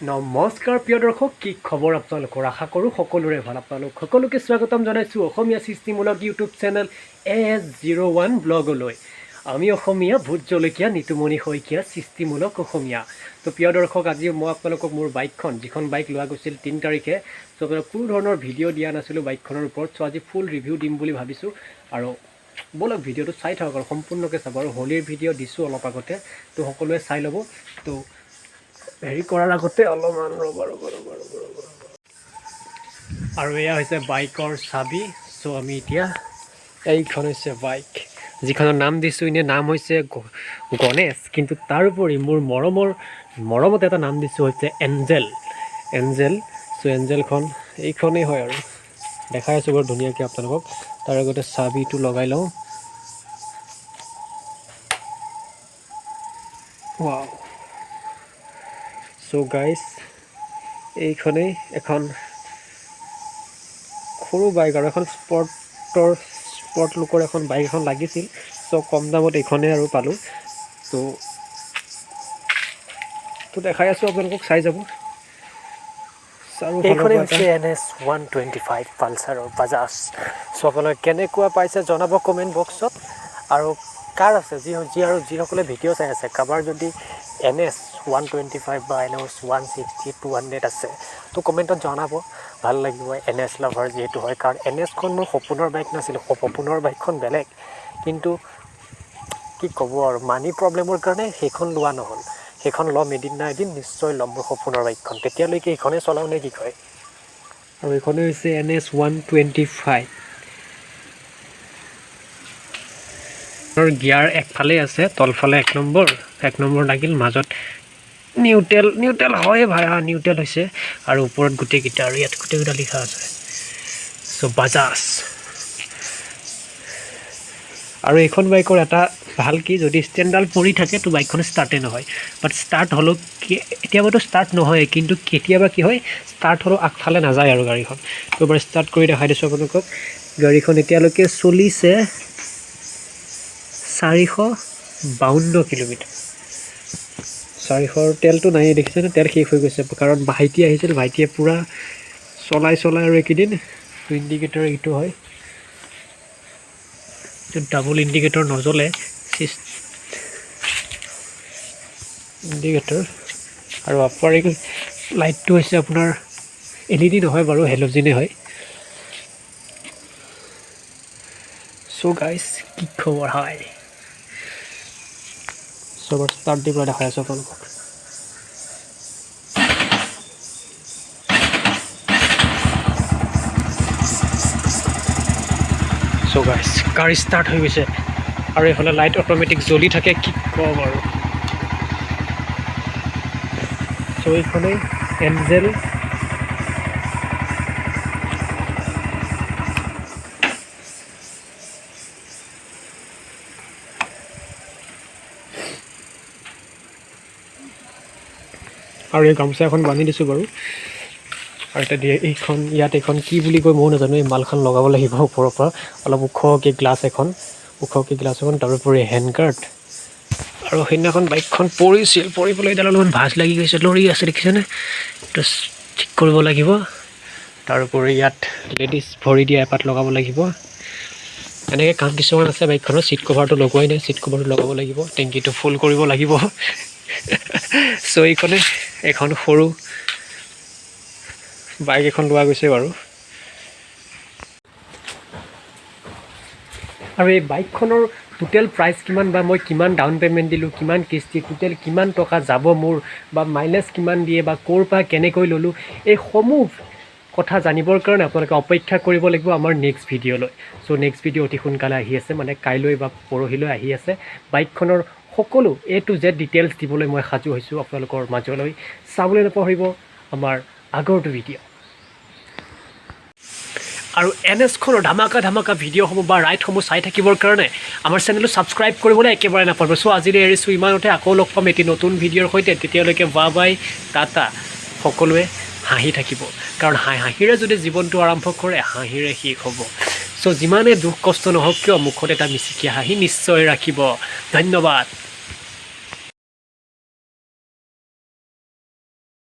নমস্কাৰ প্ৰিয় দৰ্শক, কি খবৰ আপোনালোকৰ? আশা কৰোঁ সকলোৰে ভাল। আপোনালোক সকলোকে স্বাগতম জনাইছোঁ অসমীয়া সৃষ্টিমূলক ইউটিউব চেনেল AS01 ব্লগলৈ। আমি অসমীয়া ভোট জলকীয়া নিতুমণি শইকীয়া সৃষ্টিমূলক অসমীয়া। তো প্ৰিয় দৰ্শক, আজি মই আপোনালোকক মোৰ বাইকখন, যিখন বাইক লোৱা গৈছিল 3 তাৰিখে, চ' আপোনালোক কোনো ধৰণৰ ভিডিঅ' দিয়া নাছিলোঁ বাইকখনৰ ওপৰত। চ' আজি ফুল ৰিভিউ দিম বুলি ভাবিছোঁ। আৰু ব'লক ভিডিঅ'টো চাই থাকক আৰু সম্পূৰ্ণকৈ চাব। আৰু হোলীৰ ভিডিঅ' দিছোঁ অলপ আগতে, তো সকলোৱে চাই ল'ব। তো হেৰি কৰাৰ আগতে অলপমান ৰ'ব। আৰু এয়া হৈছে বাইকৰ চাবি। চ' আমি এতিয়া এইখন হৈছে বাইক, যিখনৰ নাম দিছোঁ, এনেই নাম হৈছে গণেশ, কিন্তু তাৰোপৰি মোৰ মৰমতে এটা নাম দিছোঁ হৈছে এঞ্জেল। চ' এঞ্জেলখন এইখনেই হয় আৰু দেখাই আছোঁ বৰ ধুনীয়াকৈ আপোনালোকক। তাৰ আগতে চাবিটো লগাই লওঁ। ৱাও। চ' গাইজ, এইখনেই এখন সৰু বাইক আৰু এখন স্পৰ্ট লুকৰ এখন বাইক এখন লাগিছিল। চ' কম দামত এইখনেই আৰু পালোঁ। তো দেখাই আছোঁ আপোনালোকক, চাই যাব। এইখনেই হৈছে NS125 পালচাৰৰ বাজাজ। চ' আপোনালোকে কেনেকুৱা পাইছে জনাব কমেণ্ট বক্সত। আৰু কাৰ আছে যিসকলে ভিডিঅ' চাই আছে, কাৰোবাৰ যদি NS125 বা NS160 200 আছে, তো কমেণ্টত জনাব। ভাল লাগিব, NS লাভাৰ যিহেতু হয়। কাৰণ NSখন মোৰ সপোনৰ বাইক নাছিল, সপোনৰ বাইকখন বেলেগ। কিন্তু কি ক'ব আৰু, মানি প্ৰব্লেমৰ কাৰণে সেইখন লোৱা নহ'ল। সেইখন ল'ম এদিন না এদিন, নিশ্চয় ল'ম মোৰ সপোনৰ বাইকখন। তেতিয়ালৈকে এইখনেই চলাওঁ নে কি কয়? আৰু এইখনেই হৈছে NS125। গিয়াৰ একফালেই আছে, তলফালে 1 নম্বৰ লাগিল, মাজত নিউট্ৰেল হয় ভাই, নিউট্ৰেল হৈছে। আৰু ওপৰত গোটেইকেইটা, আৰু ইয়াত গোটেইকেইটা লিখা আছে। চ' বাজাজ। আৰু এইখন বাইকৰ এটা ভাল কি, যদি ষ্টেণ্ডডাল পৰি থাকে তো বাইকখন ষ্টাৰ্টেই নহয়। বাট ষ্টাৰ্ট হ'লেও কেতিয়াবাতো ষ্টাৰ্ট নহয়, কিন্তু কেতিয়াবা কি হয়, ষ্টাৰ্ট হ'লেও আগফালে নাযায় আৰু গাড়ীখন। তো এবাৰ ষ্টাৰ্ট কৰি দেখাই দিছোঁ আপোনালোকক। গাড়ীখন এতিয়ালৈকে চলিছে 452 কিলোমিটাৰ। 400 তেলটো নাই, দেখিছেনে? তেল শেষ হৈ গৈছে, কাৰণ ভাইটি আহিছিল, ভাইটিয়ে পূৰা চলাই আৰু এইকেইদিন। ইণ্ডিকেটৰ এইটো হয়, ডাবল ইণ্ডিকেটৰ নজ্বলে, ইণ্ডিকেটৰ। আৰু আপাৰিং লাইটটো হৈছে আপোনাৰ LED নহয় বাৰু, হেল'জেনে হয়। চ' গাইজ, কি খবৰ? হাই। চ' ষ্টাৰ্ট দি পেলাই দেখাই আছোঁ আপোনালোকক। চ' গাইজ, কাৰ ষ্টাৰ্ট হৈ গৈছে। আৰু এইফালে লাইট অট'মেটিক জ্বলি থাকে, কি ক'ম আৰু। চ' এইখনেই এঞ্জেল। আৰু এই গামোচা এখন বান্ধি দিছোঁ বাৰু। আৰু এতিয়া এইখন কি বুলি কয় ময়ো নাজানো। এই মালখন লগাব লাগিব ওপৰৰ পৰা, অলপ ওখকৈ গ্লাছ এখন, তাৰোপৰি হেণ্ডগাৰ্ড। আৰু সেইদিনাখন বাইকখন পৰি পেলাই এডাল অলপমান ভাজ লাগি গৈছে, লৰি আছে, দেখিছেনে? এইটো ঠিক কৰিব লাগিব। তাৰোপৰি ইয়াত লেডিজ ভৰি দিয়া এপাত লগাব লাগিব। এনেকৈ কাম কিছুমান আছে বাইকখনৰ। ছিট কভাৰটো লগোৱাই নাই, ছিট কভাৰটো লগাব লাগিব। টেংকিটো ফুল কৰিব লাগিব। চ' এইখনে এখন সৰু বাইক এখন লোৱা গৈছে বাৰু। আৰু এই বাইকখনৰ টোটেল প্ৰাইচ কিমান, বা মই কিমান ডাউন পে'মেণ্ট দিলোঁ, কিমান কিস্তি, টোটেল কিমান টকা যাব মোৰ, বা মাইলেজ কিমান দিয়ে, বা ক'ৰ পৰা কেনেকৈ ল'লোঁ, এই সমূহ কথা জানিবৰ কাৰণে আপোনালোকে অপেক্ষা কৰিব লাগিব আমাৰ নেক্সট ভিডিঅ'লৈ। চ' নেক্সট ভিডিঅ' অতি সোনকালে আহি আছে, মানে কাইলৈ বা পৰহিলৈ আহি আছে। বাইকখনৰ সকলো A to Z ডিটেইলছ দিবলৈ মই সাজু হৈছোঁ আপোনালোকৰ মাজলৈ। চাবলৈ নাপাহৰিব আমাৰ আগৰটো ভিডিঅ'। আৰু NSখনৰ ধামাকা ভিডিঅ'সমূহ বা ৰাইডসমূহ চাই থাকিবৰ কাৰণে আমাৰ চেনেলটো ছাবস্ক্ৰাইব কৰিবলৈ একেবাৰে নাপাহৰিব। চ' আজিলৈ এৰিছোঁ ইমানতে, আকৌ লগ পাম এটি নতুন ভিডিঅ'ৰ সৈতে। তেতিয়ালৈকে বাই টাটা। সকলোৱে হাঁহি থাকিব, কাৰণ হাঁহিৰে যদি জীৱনটো আৰম্ভ কৰে, হাঁহিৰে শেষ হ'ব। চ' যিমানে দুখ কষ্ট নহওক কিয়, মুখত এটা মিচিকীয়া হাঁহি নিশ্চয় ৰাখিব। ধন্যবাদ।